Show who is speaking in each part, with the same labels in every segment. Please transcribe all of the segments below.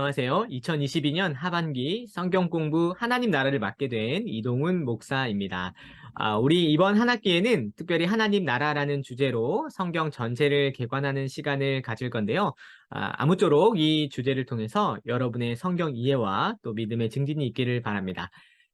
Speaker 1: 안녕하세요. 2022년 하반기 성경 공부 하나님 나라를 맡게 된 이동훈 목사입니다. 우리 이번 한 학기에는 특별히 하나님 나라라는 주제로 성경 전체를 개관하는 시간을 가질 건데요. 아무쪼록 이 주제를 통해서 여러분의 성경 이해와 또 믿음의 증진이 있기를 바랍니다.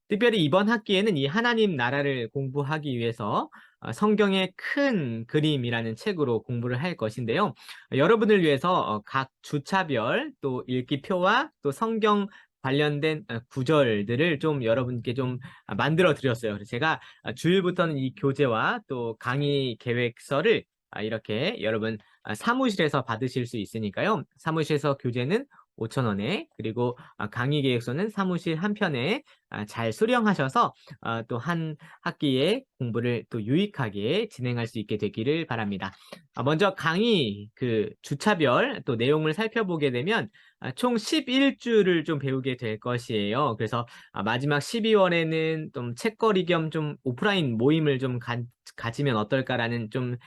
Speaker 1: 특별히 이번 학기에는 이 하나님 나라를 공부하기 위해서 성경의 큰 그림이라는 책으로 공부를 할 것인데요. 여러분을 위해서 각 주차별 또 읽기표와 또 성경 관련된 구절들을 좀 여러분께 좀 만들어 드렸어요. 그래서 제가 주일부터는 이 교재와 또 강의 계획서를 이렇게 여러분 사무실에서 받으실 수 있으니까요. 사무실에서 교재는 5,000원에 그리고 강의 계획서는 사무실 한 편에 잘 수령하셔서 또 한 학기에 공부를 또 유익하게 진행할 수 있게 되기를 바랍니다. 먼저 강의 그 주차별 또 내용을 살펴보게 되면 총 11주를 좀 배우게 될 것이에요. 그래서 마지막 12월에는 좀 책거리 겸 좀 오프라인 모임을 좀 가지면 어떨까라는 좀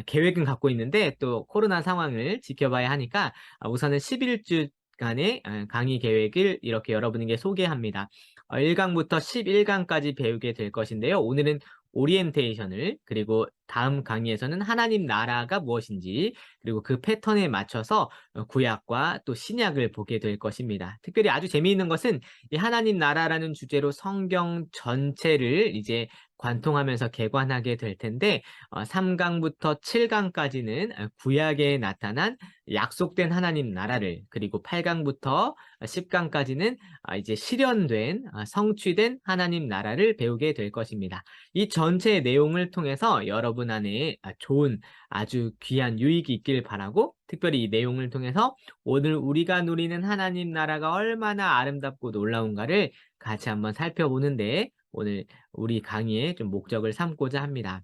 Speaker 1: 계획은 갖고 있는데 또 코로나 상황을 지켜봐야 하니까 우선은 11주 간의 강의 계획을 이렇게 여러분에게 소개합니다. 1강부터 11강까지 배우게 될 것인데요. 오늘은 오리엔테이션을 그리고 다음 강의에서는 하나님 나라가 무엇인지 그리고 그 패턴에 맞춰서 구약과 또 신약을 보게 될 것입니다. 특별히 아주 재미있는 것은 이 하나님 나라라는 주제로 성경 전체를 이제 관통하면서 개관하게 될 텐데 3강부터 7강까지는 구약에 나타난 약속된 하나님 나라를 그리고 8강부터 10강까지는 이제 실현된 성취된 하나님 나라를 배우게 될 것입니다. 이 전체 내용을 통해서 여러분 안에 좋은 아주 귀한 유익이 있길 바라고 특별히 이 내용을 통해서 오늘 우리가 누리는 하나님 나라가 얼마나 아름답고 놀라운가를 같이 한번 살펴보는데 오늘 우리 강의의 좀 목적을 삼고자 합니다.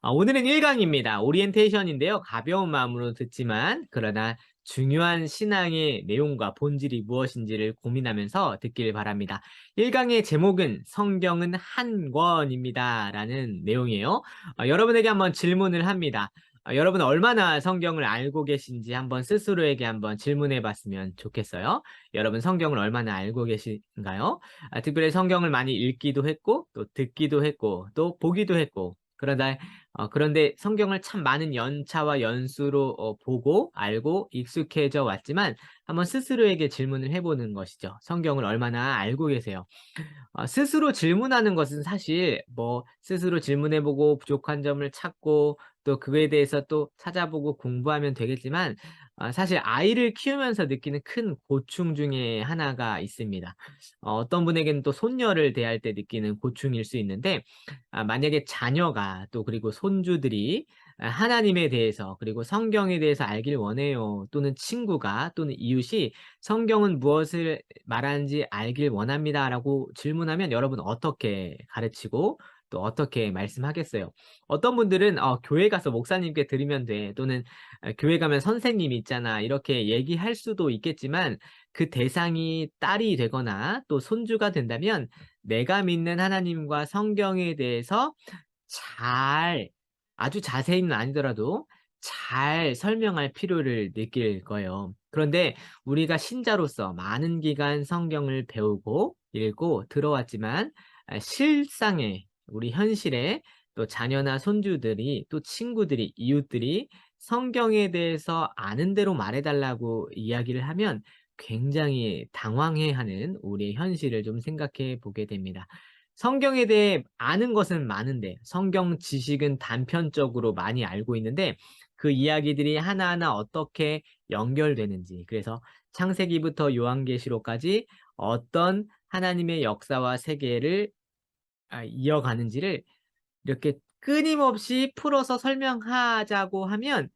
Speaker 1: 오늘은 1강입니다. 오리엔테이션인데요. 가벼운 마음으로 듣지만 그러나 중요한 신앙의 내용과 본질이 무엇인지를 고민하면서 듣길 바랍니다. 1강의 제목은 성경은 한 권입니다. 라는 내용이에요. 여러분에게 한번 질문을 합니다. 여러분 얼마나 성경을 알고 계신지 한번 스스로에게 한번 질문해 봤으면 좋겠어요. 여러분 성경을 얼마나 알고 계신가요? 특별히 성경을 많이 읽기도 했고 또 듣기도 했고 또 보기도 했고 그런데 성경을 참 많은 연차와 연수로 보고 알고 익숙해져 왔지만 한번 스스로에게 질문을 해보는 것이죠. 성경을 얼마나 알고 계세요? 스스로 질문하는 것은 사실 뭐 스스로 질문해보고 부족한 점을 찾고 또 그거에 대해서 또 찾아보고 공부하면 되겠지만 사실 아이를 키우면서 느끼는 큰 고충 중에 하나가 있습니다. 어떤 분에게는 또 손녀를 대할 때 느끼는 고충일 수 있는데 만약에 자녀가 또 그리고 손주들이 하나님에 대해서 그리고 성경에 대해서 알길 원해요. 또는 친구가 또는 이웃이 성경은 무엇을 말하는지 알길 원합니다라고 질문하면 여러분 어떻게 가르치고 또 어떻게 말씀하겠어요? 어떤 분들은 교회 가서 목사님께 들으면 돼. 또는 교회 가면 선생님 있잖아. 이렇게 얘기할 수도 있겠지만 그 대상이 딸이 되거나 또 손주가 된다면 내가 믿는 하나님과 성경에 대해서 잘 아주 자세히는 아니더라도 잘 설명할 필요를 느낄 거예요. 그런데 우리가 신자로서 많은 기간 성경을 배우고 읽고 들어왔지만 실상에 우리 현실에 또 자녀나 손주들이 또 친구들이 이웃들이 성경에 대해서 아는 대로 말해 달라고 이야기를 하면 굉장히 당황해하는 우리의 현실을 좀 생각해 보게 됩니다. 성경에 대해 아는 것은 많은데 성경 지식은 단편적으로 많이 알고 있는데 그 이야기들이 하나하나 어떻게 연결되는지 그래서 창세기부터 요한계시록까지 어떤 하나님의 역사와 세계를 이어가는지를 이렇게 끊임없이 풀어서 설명하자고 하면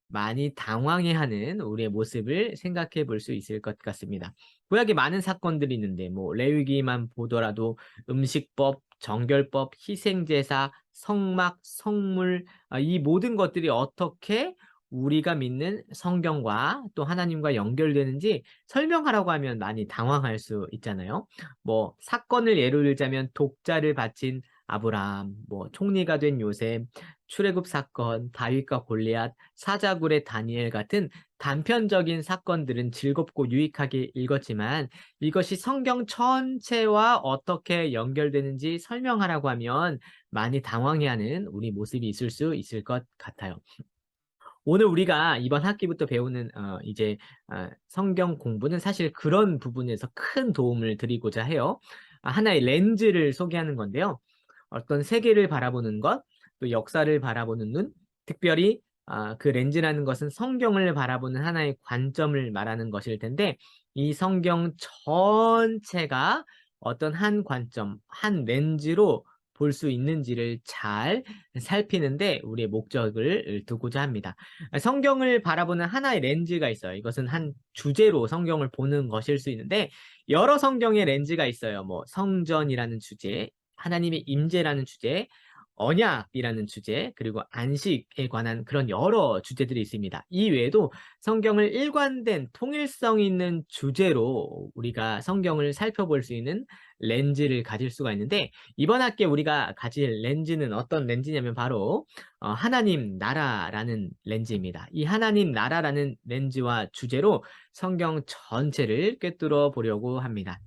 Speaker 1: 많이 당황해하는 우리의 모습을 생각해 볼 수 있을 것 같습니다. 구약에 많은 사건들이 있는데 뭐 레위기만 보더라도 음식법, 정결법, 희생제사, 성막, 성물 이 모든 것들이 어떻게 우리가 믿는 성경과 또 하나님과 연결되는지 설명하라고 하면 많이 당황할 수 있잖아요. 뭐 사건을 예로 들자면 독자를 바친 아브라함, 뭐 총리가 된 요셉, 출애굽 사건, 다윗과 골리앗, 사자굴의 다니엘 같은 단편적인 사건들은 즐겁고 유익하게 읽었지만 이것이 성경 전체와 어떻게 연결되는지 설명하라고 하면 많이 당황해하는 우리 모습이 있을 수 있을 것 같아요. 오늘 우리가 이번 학기부터 배우는 이제 성경 공부는 사실 그런 부분에서 큰 도움을 드리고자 해요. 하나의 렌즈를 소개하는 건데요. 어떤 세계를 바라보는 것, 또 역사를 바라보는 눈, 특별히 그 렌즈라는 것은 성경을 바라보는 하나의 관점을 말하는 것일 텐데 이 성경 전체가 어떤 한 관점, 한 렌즈로 볼 수 있는지를 잘 살피는데 우리의 목적을 두고자 합니다. 성경을 바라보는 하나의 렌즈가 있어요. 이것은 한 주제로 성경을 보는 것일 수 있는데 여러 성경의 렌즈가 있어요. 뭐 성전이라는 주제, 하나님의 임재라는 주제, 언약이라는 주제, 그리고 안식에 관한 그런 여러 주제들이 있습니다. 이 외에도 성경을 일관된 통일성 있는 주제로 우리가 성경을 살펴볼 수 있는 렌즈를 가질 수가 있는데 이번 학기에 우리가 가질 렌즈는 어떤 렌즈냐면 바로 하나님 나라라는 렌즈입니다. 이 하나님 나라라는 렌즈와 주제로 성경 전체를 꿰뚫어 보려고 합니다.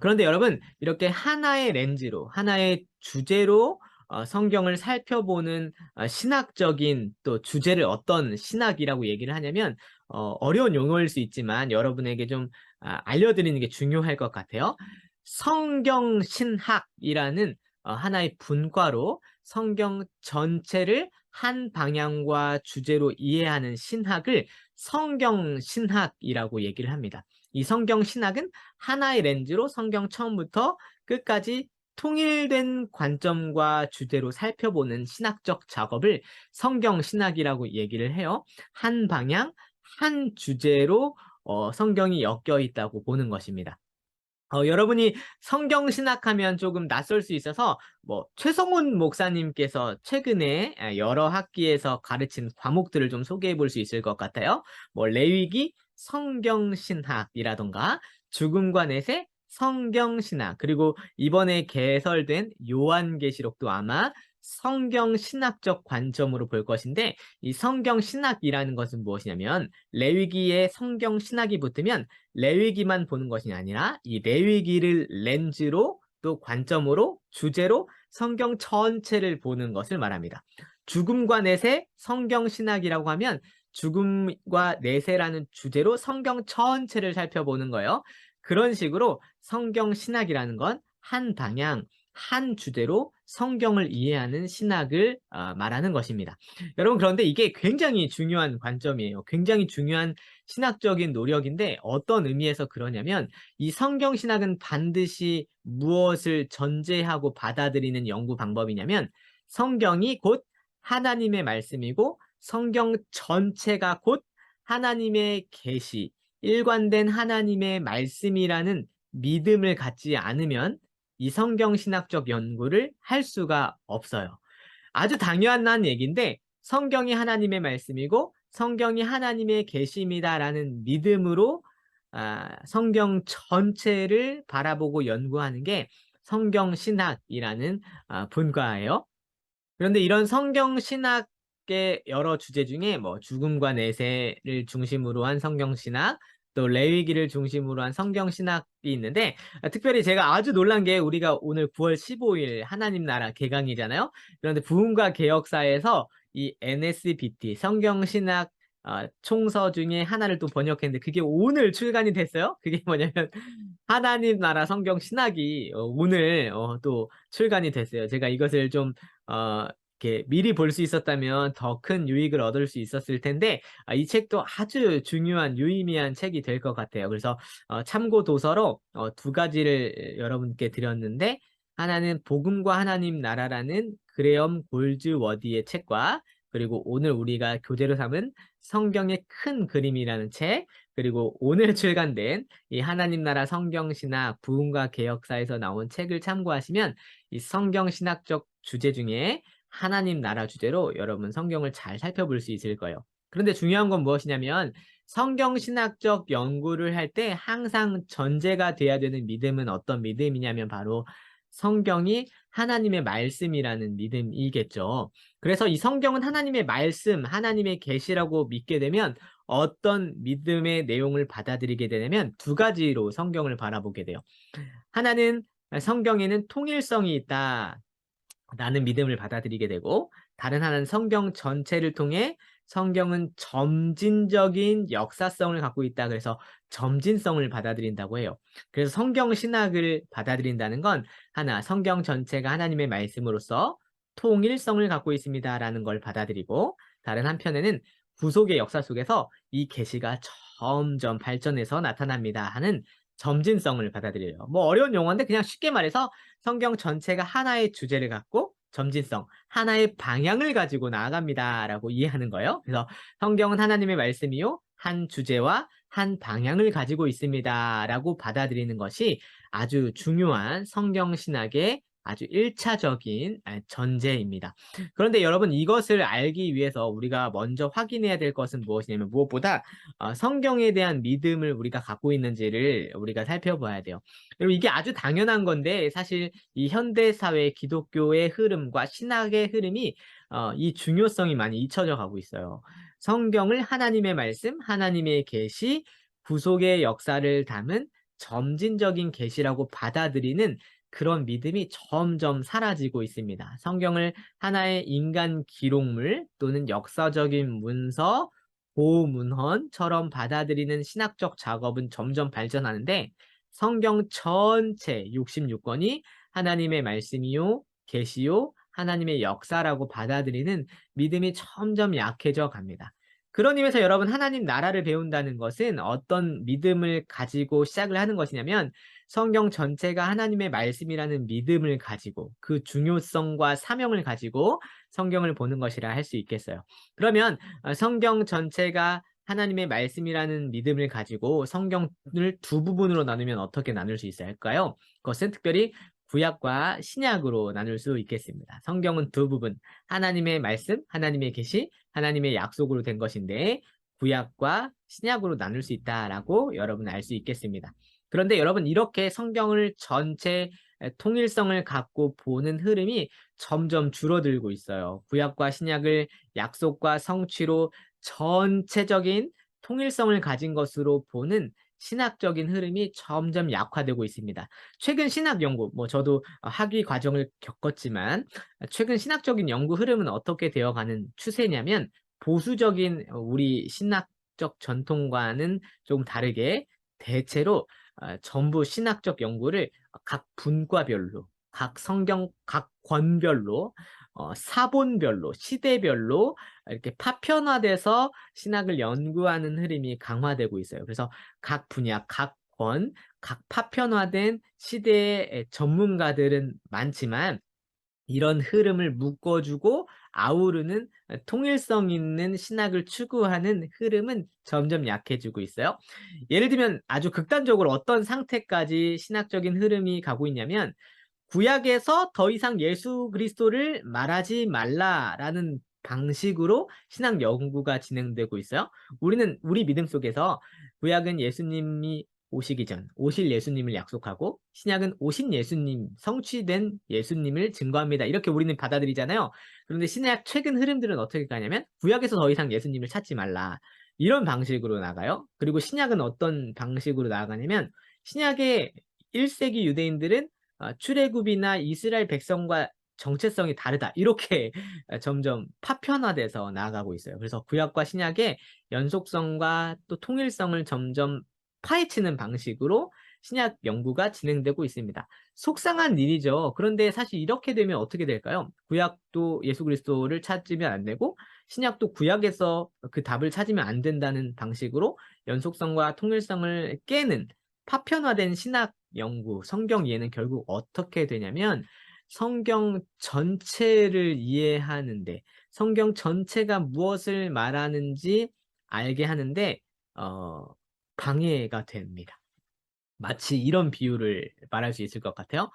Speaker 1: 그런데 여러분 이렇게 하나의 렌즈로 하나의 주제로 성경을 살펴보는 신학적인 또 주제를 어떤 신학이라고 얘기를 하냐면 어려운 용어일 수 있지만 여러분에게 좀 알려드리는 게 중요할 것 같아요. 성경신학이라는 하나의 분과로 성경 전체를 한 방향과 주제로 이해하는 신학을 성경신학이라고 얘기를 합니다. 이 성경신학은 하나의 렌즈로 성경 처음부터 끝까지 통일된 관점과 주제로 살펴보는 신학적 작업을 성경신학이라고 얘기를 해요. 한 방향, 한 주제로 성경이 엮여 있다고 보는 것입니다. 여러분이 성경 신학하면 조금 낯설 수 있어서 뭐 최성훈 목사님께서 최근에 여러 학기에서 가르친 과목들을 좀 소개해 볼 수 있을 것 같아요. 뭐 레위기 성경 신학이라던가 죽음과 내세 성경 신학 그리고 이번에 개설된 요한계시록도 아마 성경 신학적 관점으로 볼 것인데 이 성경 신학이라는 것은 무엇이냐면 레위기에 성경 신학이 붙으면 레위기만 보는 것이 아니라 이 레위기를 렌즈로 또 관점으로 주제로 성경 전체를 보는 것을 말합니다. 죽음과 내세 성경 신학이라고 하면 죽음과 내세라는 주제로 성경 전체를 살펴보는 거예요. 그런 식으로 성경 신학이라는 건 한 방향, 한 주제로 성경을 이해하는 신학을 말하는 것입니다. 여러분 그런데 이게 굉장히 중요한 관점이에요. 굉장히 중요한 신학적인 노력인데 어떤 의미에서 그러냐면 이 성경 신학은 반드시 무엇을 전제하고 받아들이는 연구 방법이냐면 성경이 곧 하나님의 말씀이고 성경 전체가 곧 하나님의 계시, 일관된 하나님의 말씀이라는 믿음을 갖지 않으면 이 성경 신학적 연구를 할 수가 없어요. 아주 당연한 얘기인데 성경이 하나님의 말씀이고 성경이 하나님의 계시입니다라는 믿음으로 성경 전체를 바라보고 연구하는 게 성경 신학이라는 분과예요. 그런데 이런 성경 신학의 여러 주제 중에 뭐 죽음과 내세를 중심으로 한 성경 신학, 또 레위기를 중심으로 한 성경 신학이 있는데 특별히 제가 아주 놀란 게 우리가 오늘 9월 15일 하나님 나라 개강이잖아요. 그런데 부흥과 개혁사에서 이 NSBT 성경 신학 총서 중에 하나를 또 번역했는데 그게 오늘 출간이 됐어요. 그게 뭐냐면 하나님 나라 성경 신학이 오늘 또 출간이 됐어요. 제가 이것을 좀 이렇게 미리 볼 수 있었다면 더 큰 유익을 얻을 수 있었을 텐데 이 책도 아주 중요한 유의미한 책이 될 것 같아요. 그래서 참고 도서로 두 가지를 여러분께 드렸는데 하나는 복음과 하나님 나라라는 그레엄 골즈워디의 책과 그리고 오늘 우리가 교재로 삼은 성경의 큰 그림이라는 책 그리고 오늘 출간된 이 하나님 나라 성경신학 부흥과 개혁사에서 나온 책을 참고하시면 이 성경신학적 주제 중에 하나님 나라 주제로 여러분 성경을 잘 살펴볼 수 있을 거예요. 그런데 중요한 건 무엇이냐면 성경신학적 연구를 할 때 항상 전제가 돼야 되는 믿음은 어떤 믿음이냐면 바로 성경이 하나님의 말씀이라는 믿음이겠죠. 그래서 이 성경은 하나님의 말씀, 하나님의 계시라고 믿게 되면 어떤 믿음의 내용을 받아들이게 되냐면 두 가지로 성경을 바라보게 돼요. 하나는 성경에는 통일성이 있다. 라는 믿음을 받아들이게 되고, 다른 하나는 성경 전체를 통해 성경은 점진적인 역사성을 갖고 있다. 그래서 점진성을 받아들인다고 해요. 그래서 성경 신학을 받아들인다는 건 하나, 성경 전체가 하나님의 말씀으로서 통일성을 갖고 있습니다라는 걸 받아들이고, 다른 한편에는 구속의 역사 속에서 이 계시가 점점 발전해서 나타납니다 하는 점진성을 받아들여요. 뭐 어려운 용어인데 그냥 쉽게 말해서 성경 전체가 하나의 주제를 갖고 점진성, 하나의 방향을 가지고 나아갑니다라고 이해하는 거예요. 그래서 성경은 하나님의 말씀이요, 한 주제와 한 방향을 가지고 있습니다라고 받아들이는 것이 아주 중요한 성경 신학의 아주 1차적인 전제입니다. 그런데 여러분, 이것을 알기 위해서 우리가 먼저 확인해야 될 것은 무엇이냐면, 무엇보다 성경에 대한 믿음을 우리가 갖고 있는지를 우리가 살펴봐야 돼요. 여러분, 이게 아주 당연한 건데 사실 이 현대 사회 기독교의 흐름과 신학의 흐름이 이 중요성이 많이 잊혀져 가고 있어요. 성경을 하나님의 말씀, 하나님의 계시, 구속의 역사를 담은 점진적인 계시라고 받아들이는 그런 믿음이 점점 사라지고 있습니다. 성경을 하나의 인간 기록물 또는 역사적인 문서, 고문헌처럼 받아들이는 신학적 작업은 점점 발전하는데, 성경 전체 66권이 하나님의 말씀이요, 계시요, 하나님의 역사라고 받아들이는 믿음이 점점 약해져 갑니다. 그런 의미에서 여러분, 하나님 나라를 배운다는 것은 어떤 믿음을 가지고 시작을 하는 것이냐면, 성경 전체가 하나님의 말씀이라는 믿음을 가지고 그 중요성과 사명을 가지고 성경을 보는 것이라 할 수 있겠어요. 그러면 성경 전체가 하나님의 말씀이라는 믿음을 가지고 성경을 두 부분으로 나누면 어떻게 나눌 수 있을까요? 그것은 특별히 구약과 신약으로 나눌 수 있겠습니다. 성경은 두 부분, 하나님의 말씀, 하나님의 계시, 하나님의 약속으로 된 것인데 구약과 신약으로 나눌 수 있다라고 여러분 알 수 있겠습니다. 그런데 여러분, 이렇게 성경을 전체 통일성을 갖고 보는 흐름이 점점 줄어들고 있어요. 구약과 신약을 약속과 성취로 전체적인 통일성을 가진 것으로 보는 신학적인 흐름이 점점 약화되고 있습니다. 최근 신학 연구, 뭐 저도 학위 과정을 겪었지만 최근 신학적인 연구 흐름은 어떻게 되어가는 추세냐면, 보수적인 우리 신학적 전통과는 좀 다르게 대체로 전부 신학적 연구를 각 분과별로, 각 성경 각 권별로, 사본별로, 시대별로 이렇게 파편화돼서 신학을 연구하는 흐름이 강화되고 있어요. 그래서 각 분야, 각 권, 각 파편화된 시대의 전문가들은 많지만 이런 흐름을 묶어주고 아우르는 통일성 있는 신학을 추구하는 흐름은 점점 약해지고 있어요. 예를 들면 아주 극단적으로 어떤 상태까지 신학적인 흐름이 가고 있냐면, 구약에서 더 이상 예수 그리스도를 말하지 말라라는 방식으로 신학 연구가 진행되고 있어요. 우리 믿음 속에서 구약은 예수님이 오시기 전 오실 예수님을 약속하고, 신약은 오신 예수님, 성취된 예수님을 증거합니다. 이렇게 우리는 받아들이잖아요. 그런데 신약 최근 흐름들은 어떻게 가냐면, 구약에서 더 이상 예수님을 찾지 말라, 이런 방식으로 나가요. 그리고 신약은 어떤 방식으로 나아가냐면, 신약의 1세기 유대인들은 출애굽이나 이스라엘 백성과 정체성이 다르다, 이렇게 점점 파편화돼서 나아가고 있어요. 그래서 구약과 신약의 연속성과 또 통일성을 점점 파헤치는 방식으로 신약 연구가 진행되고 있습니다. 속상한 일이죠. 그런데 사실 이렇게 되면 어떻게 될까요? 구약도 예수 그리스도를 찾으면 안 되고, 신약도 구약에서 그 답을 찾으면 안 된다는 방식으로 연속성과 통일성을 깨는 파편화된 신학 연구, 성경 이해는 결국 어떻게 되냐면, 성경 전체를 이해하는데, 성경 전체가 무엇을 말하는지 알게 하는데 어, 방해가 됩니다. 마치 이런 비유를 말할 수 있을 것 같아요.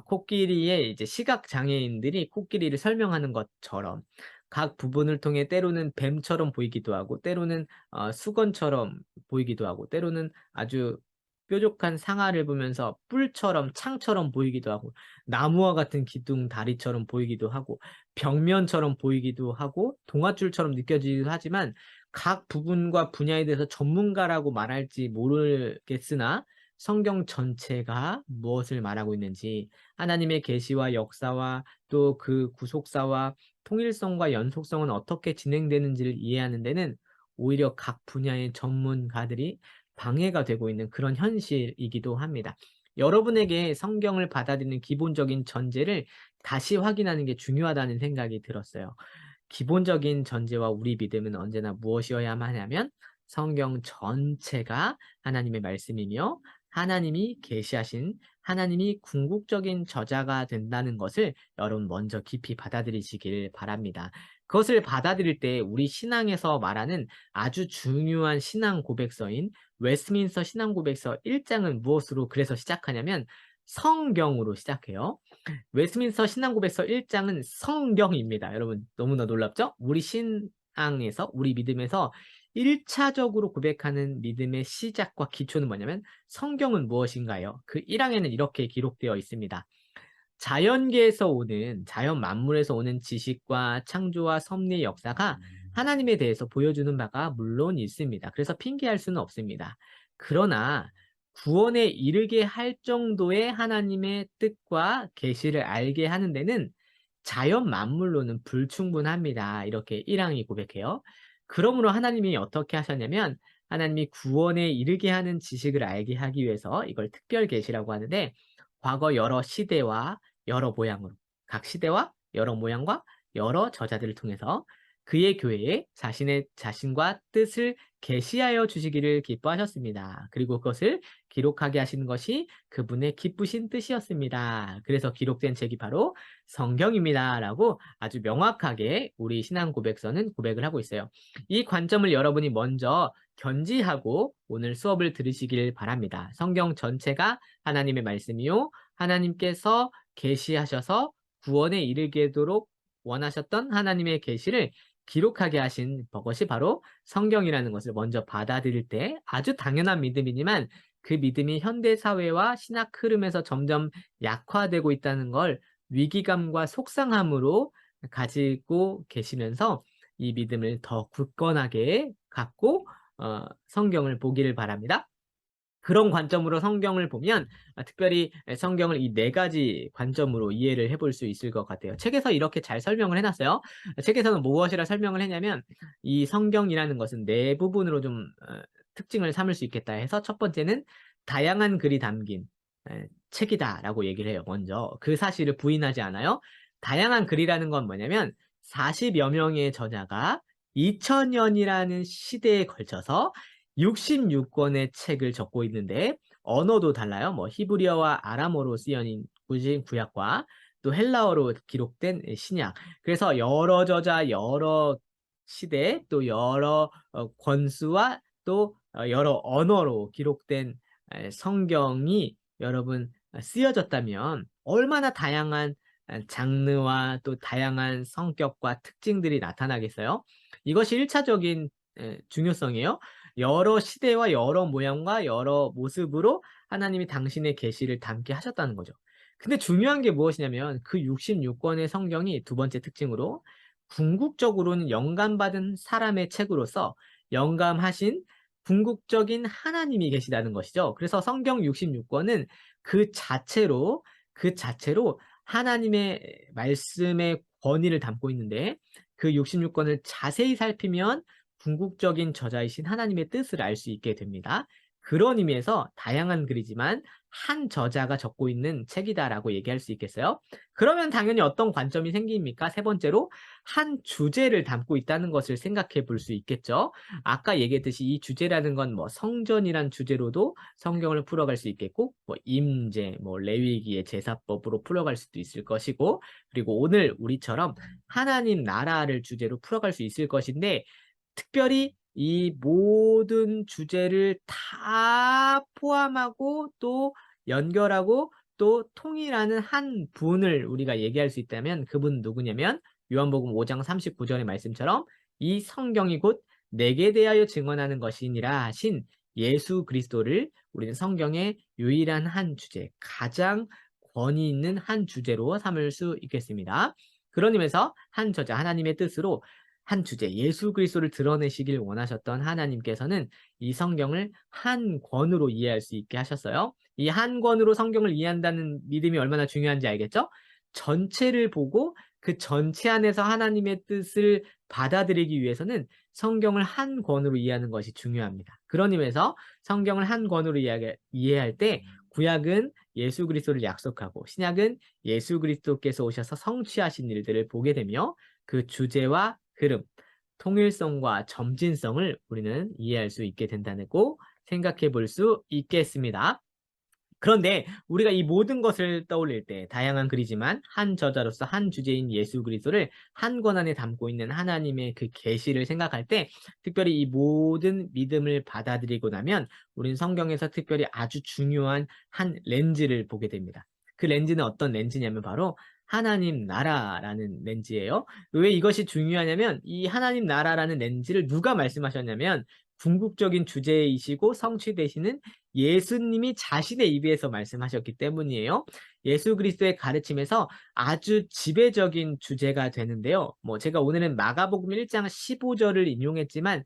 Speaker 1: 코끼리의 이제 시각 장애인들이 코끼리를 설명하는 것처럼 각 부분을 통해 때로는 뱀처럼 보이기도 하고, 때로는 수건처럼 보이기도 하고, 때로는 아주 뾰족한 상아를 보면서 뿔처럼 창처럼 보이기도 하고 나무와 같은 기둥 다리처럼 보이기도 하고 벽면처럼 보이기도 하고 동아줄처럼 느껴지기도 하지만 각 부분과 분야에 대해서 전문가라고 말할지 모르겠으나 성경 전체가 무엇을 말하고 있는지 하나님의 계시와 역사와 또 그 구속사와 통일성과 연속성은 어떻게 진행되는지를 이해하는 데는 오히려 각 분야의 전문가들이 방해가 되고 있는 그런 현실이기도 합니다. 여러분에게 성경을 받아들이는 기본적인 전제를 다시 확인하는 게 중요하다는 생각이 들었어요. 기본적인 전제와 우리 믿음은 언제나 무엇이어야만 하냐면 성경 전체가 하나님의 말씀이며 하나님이 계시하신 하나님이 궁극적인 저자가 된다는 것을 여러분 먼저 깊이 받아들이시길 바랍니다. 그것을 받아들일 때 우리 신앙에서 말하는 아주 중요한 신앙 고백서인 웨스트민스터 신앙 고백서 1장은 무엇으로 그래서 시작하냐면 성경으로 시작해요. 웨스트민스터 신앙고백서 1장은 성경입니다. 여러분 너무나 놀랍죠? 우리 신앙에서 우리 믿음에서 1차적으로 고백하는 믿음의 시작과 기초는 뭐냐면 성경은 무엇인가요? 그 1항에는 이렇게 기록되어 있습니다. 자연계에서 오는 자연 만물에서 오는 지식과 창조와 섭리의 역사가 하나님에 대해서 보여주는 바가 물론 있습니다. 그래서 핑계할 수는 없습니다. 그러나 구원에 이르게 할 정도의 하나님의 뜻과 계시를 알게 하는 데는 자연 만물로는 불충분합니다. 이렇게 1항이 고백해요. 그러므로 하나님이 어떻게 하셨냐면 하나님이 구원에 이르게 하는 지식을 알게 하기 위해서 이걸 특별 계시라고 하는데 과거 여러 시대와 여러 모양으로 각 시대와 여러 모양과 여러 저자들을 통해서 그의 교회에 자신의 자신과 뜻을 계시하여 주시기를 기뻐하셨습니다. 그리고 그것을 기록하게 하시는 것이 그분의 기쁘신 뜻이었습니다. 그래서 기록된 책이 바로 성경입니다라고 아주 명확하게 우리 신앙 고백서는 고백을 하고 있어요. 이 관점을 여러분이 먼저 견지하고 오늘 수업을 들으시길 바랍니다. 성경 전체가 하나님의 말씀이요. 하나님께서 계시하셔서 구원에 이르게도록 원하셨던 하나님의 계시를 기록하게 하신 것이 바로 성경이라는 것을 먼저 받아들일 때 아주 당연한 믿음이지만 그 믿음이 현대 사회와 신학 흐름에서 점점 약화되고 있다는 걸 위기감과 속상함으로 가지고 계시면서 이 믿음을 더 굳건하게 갖고 성경을 보기를 바랍니다. 그런 관점으로 성경을 보면 특별히 성경을 이 네 가지 관점으로 이해를 해볼 수 있을 것 같아요. 책에서 이렇게 잘 설명을 해놨어요. 책에서는 무엇이라 설명을 했냐면 이 성경이라는 것은 네 부분으로 좀 특징을 삼을 수 있겠다 해서 첫 번째는 다양한 글이 담긴 책이다라고 얘기를 해요. 먼저 그 사실을 부인하지 않아요. 다양한 글이라는 건 뭐냐면 40여 명의 저자가 2000년이라는 시대에 걸쳐서 66권의 책을 적고 있는데 언어도 달라요. 뭐 히브리어와 아람어로 쓰여진 구약과 또 헬라어로 기록된 신약. 그래서 여러 저자, 여러 시대, 또 여러 권수와 또 여러 언어로 기록된 성경이 여러분 쓰여졌다면 얼마나 다양한 장르와 또 다양한 성격과 특징들이 나타나겠어요? 이것이 1차적인 중요성이에요. 여러 시대와 여러 모양과 여러 모습으로 하나님이 당신의 계시를 담게 하셨다는 거죠. 근데 중요한 게 무엇이냐면 그 66권의 성경이 두 번째 특징으로 궁극적으로는 영감받은 사람의 책으로서 영감하신 궁극적인 하나님이 계시다는 것이죠. 그래서 성경 66권은 그 자체로 하나님의 말씀의 권위를 담고 있는데 그 66권을 자세히 살피면 궁극적인 저자이신 하나님의 뜻을 알 수 있게 됩니다. 그런 의미에서 다양한 글이지만 한 저자가 적고 있는 책이다라고 얘기할 수 있겠어요? 그러면 당연히 어떤 관점이 생깁니까? 세 번째로 한 주제를 담고 있다는 것을 생각해 볼 수 있겠죠. 아까 얘기했듯이 이 주제라는 건 뭐 성전이란 주제로도 성경을 풀어갈 수 있겠고 뭐 임재, 뭐 레위기의 제사법으로 풀어갈 수도 있을 것이고 그리고 오늘 우리처럼 하나님 나라를 주제로 풀어갈 수 있을 것인데 특별히 이 모든 주제를 다 포함하고 또 연결하고 또 통일하는 한 분을 우리가 얘기할 수 있다면 그분은 누구냐면 요한복음 5장 39절의 말씀처럼 이 성경이 곧 내게 대하여 증언하는 것이니라 하신 예수 그리스도를 우리는 성경의 유일한 한 주제, 가장 권위 있는 한 주제로 삼을 수 있겠습니다. 그런 의미에서 한 저자, 하나님의 뜻으로 한 주제, 예수 그리스도를 드러내시길 원하셨던 하나님께서는 이 성경을 한 권으로 이해할 수 있게 하셨어요. 이 한 권으로 성경을 이해한다는 믿음이 얼마나 중요한지 알겠죠? 전체를 보고 그 전체 안에서 하나님의 뜻을 받아들이기 위해서는 성경을 한 권으로 이해하는 것이 중요합니다. 그런 의미에서 성경을 한 권으로 이해할 때 구약은 예수 그리스도를 약속하고 신약은 예수 그리스도께서 오셔서 성취하신 일들을 보게 되며 그 주제와 흐름, 통일성과 점진성을 우리는 이해할 수 있게 된다고 생각해 볼 수 있겠습니다. 그런데 우리가 이 모든 것을 떠올릴 때 다양한 글이지만 한 저자로서 한 주제인 예수 그리스도를 한 권 안에 담고 있는 하나님의 그 계시를 생각할 때 특별히 이 모든 믿음을 받아들이고 나면 우리는 성경에서 특별히 아주 중요한 한 렌즈를 보게 됩니다. 그 렌즈는 어떤 렌즈냐면 바로 하나님 나라라는 렌즈예요. 왜 이것이 중요하냐면 이 하나님 나라라는 렌즈를 누가 말씀하셨냐면 궁극적인 주제이시고 성취되시는 예수님이 자신의 입에서 말씀하셨기 때문이에요. 예수 그리스도의 가르침에서 아주 지배적인 주제가 되는데요. 제가 오늘은 마가복음 1장 15절을 인용했지만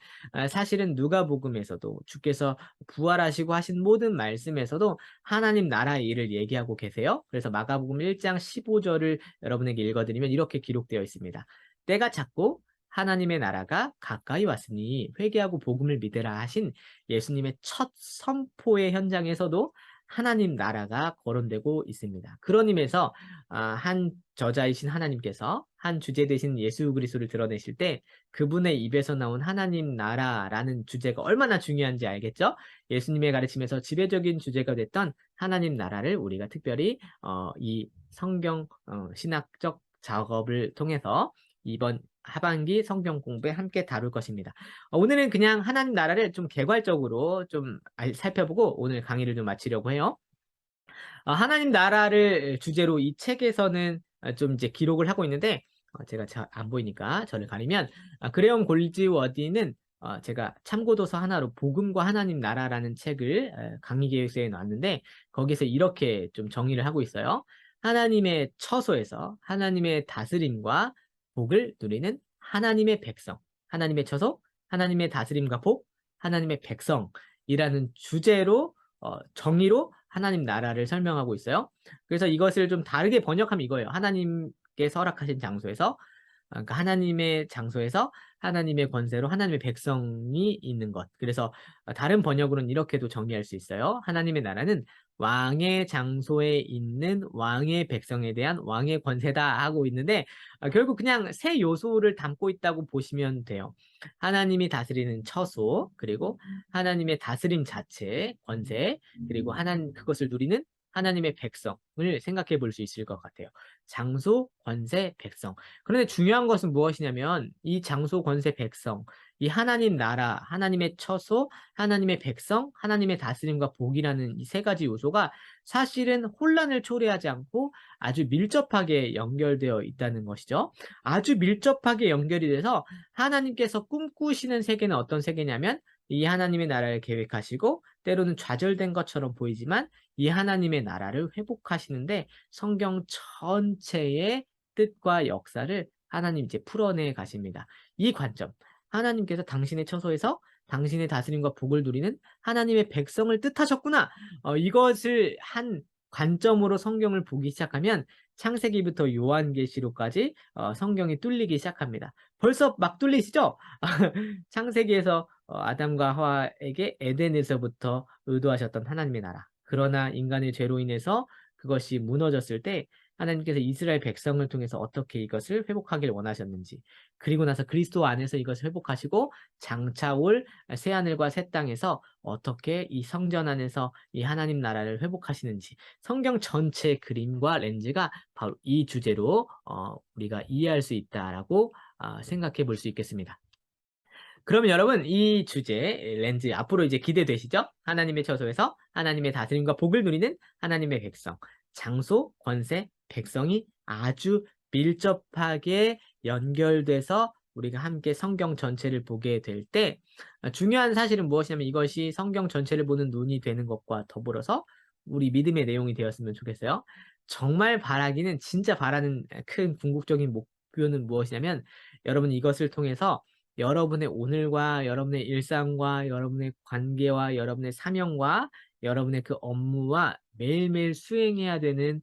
Speaker 1: 사실은 누가복음에서도 주께서 부활하시고 하신 모든 말씀에서도 하나님 나라의 일을 얘기하고 계세요. 그래서 마가복음 1장 15절을 여러분에게 읽어드리면 이렇게 기록되어 있습니다. 때가 찼고 하나님의 나라가 가까이 왔으니 회개하고 복음을 믿으라 하신 예수님의 첫 선포의 현장에서도 하나님 나라가 거론되고 있습니다. 그런 의미에서 한 저자이신 하나님께서 한 주제 되신 예수 그리스도를 드러내실 때 그분의 입에서 나온 하나님 나라라는 주제가 얼마나 중요한지 알겠죠? 예수님의 가르침에서 지배적인 주제가 됐던 하나님 나라를 우리가 특별히 이 성경 신학적 작업을 통해서 이번 하반기 성경 공부에 함께 다룰 것입니다. 오늘은 그냥 하나님 나라를 좀 개괄적으로 좀 살펴보고 오늘 강의를 좀 마치려고 해요. 하나님 나라를 주제로 이 책에서는 좀 이제 기록을 하고 있는데 제가 잘 안 보이니까 저를 가리면 그레엄 골지워디는 제가 참고도서 하나로 복음과 하나님 나라라는 책을 강의 계획서에 놨는데 거기서 이렇게 좀 정의를 하고 있어요. 하나님의 처소에서 하나님의 다스림과 복을 누리는 하나님의 백성, 하나님의 처소, 하나님의 다스림과 복, 하나님의 백성이라는 주제로 정의로 하나님 나라를 설명하고 있어요. 그래서 이것을 좀 다르게 번역하면 이거예요. 하나님께서 허락하신 장소에서 그러니까 하나님의 장소에서 하나님의 권세로 하나님의 백성이 있는 것. 그래서 다른 번역으로는 이렇게도 정리할 수 있어요. 하나님의 나라는 왕의 장소에 있는 왕의 백성에 대한 왕의 권세다 하고 있는데 결국 그냥 세 요소를 담고 있다고 보시면 돼요. 하나님이 다스리는 처소, 그리고 하나님의 다스림 자체, 권세, 그리고 그것을 누리는 하나님의 백성을 생각해 볼 수 있을 것 같아요. 장소, 권세, 백성. 그런데 중요한 것은 무엇이냐면 이 장소, 권세, 백성, 이 하나님 나라, 하나님의 처소, 하나님의 백성, 하나님의 다스림과 복이라는 이 세 가지 요소가 사실은 혼란을 초래하지 않고 아주 밀접하게 연결되어 있다는 것이죠. 아주 밀접하게 연결이 돼서 하나님께서 꿈꾸시는 세계는 어떤 세계냐면 이 하나님의 나라를 계획하시고 때로는 좌절된 것처럼 보이지만 이 하나님의 나라를 회복하시는데 성경 전체의 뜻과 역사를 하나님 이제 풀어내 가십니다. 이 관점, 하나님께서 당신의 처소에서 당신의 다스림과 복을 누리는 하나님의 백성을 뜻하셨구나. 이것을 한 관점으로 성경을 보기 시작하면 창세기부터 요한계시록까지 성경이 뚫리기 시작합니다. 벌써 막 뚫리시죠? 창세기에서 아담과 하와에게 에덴에서부터 의도하셨던 하나님의 나라. 그러나 인간의 죄로 인해서 그것이 무너졌을 때 하나님께서 이스라엘 백성을 통해서 어떻게 이것을 회복하길 원하셨는지, 그리고 나서 그리스도 안에서 이것을 회복하시고 장차 올 새하늘과 새 땅에서 어떻게 이 성전 안에서 이 하나님 나라를 회복하시는지 성경 전체 그림과 렌즈가 바로 이 주제로 우리가 이해할 수 있다라고 생각해 볼 수 있겠습니다. 그러면 여러분 이 주제 렌즈 앞으로 이제 기대되시죠? 하나님의 처소에서 하나님의 다스림과 복을 누리는 하나님의 백성, 장소, 권세, 백성이 아주 밀접하게 연결돼서 우리가 함께 성경 전체를 보게 될 때 중요한 사실은 무엇이냐면 이것이 성경 전체를 보는 눈이 되는 것과 더불어서 우리 믿음의 내용이 되었으면 좋겠어요. 정말 바라기는 진짜 바라는 큰 궁극적인 목표는 무엇이냐면 여러분 이것을 통해서 여러분의 오늘과 여러분의 일상과 여러분의 관계와 여러분의 사명과 여러분의 그 업무와 매일매일 수행해야 되는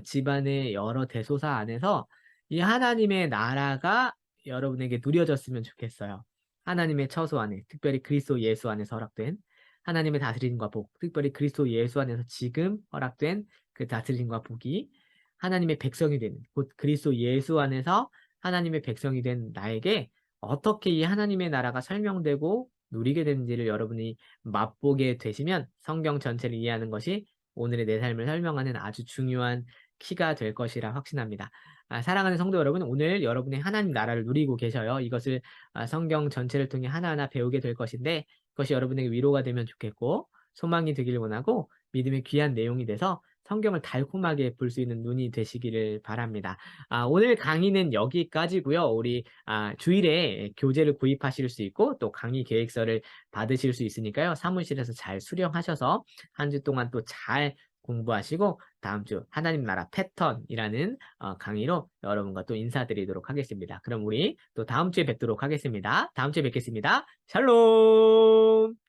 Speaker 1: 집안의 여러 대소사 안에서 이 하나님의 나라가 여러분에게 누려졌으면 좋겠어요. 하나님의 처소 안에, 특별히 그리스도 예수 안에서 허락된 하나님의 다스림과 복, 특별히 그리스도 예수 안에서 지금 허락된 그 다스림과 복이 하나님의 백성이 되는, 곧 그리스도 예수 안에서 하나님의 백성이 된 나에게 어떻게 이 하나님의 나라가 설명되고 누리게 되는지를 여러분이 맛보게 되시면 성경 전체를 이해하는 것이 오늘의 내 삶을 설명하는 아주 중요한 키가 될 것이라 확신합니다. 사랑하는 성도 여러분, 오늘 여러분의 하나님 나라를 누리고 계셔요. 이것을 성경 전체를 통해 하나하나 배우게 될 것인데 그것이 여러분에게 위로가 되면 좋겠고 소망이 되길 원하고 믿음의 귀한 내용이 돼서 성경을 달콤하게 볼 수 있는 눈이 되시기를 바랍니다. 오늘 강의는 여기까지고요. 우리 주일에 교재를 구입하실 수 있고 또 강의 계획서를 받으실 수 있으니까요. 사무실에서 잘 수령하셔서 한 주 동안 또 잘 공부하시고 다음 주 하나님 나라 패턴이라는 강의로 여러분과 또 인사드리도록 하겠습니다. 그럼 우리 또 다음 주에 뵙도록 하겠습니다. 다음 주에 뵙겠습니다. 샬롬!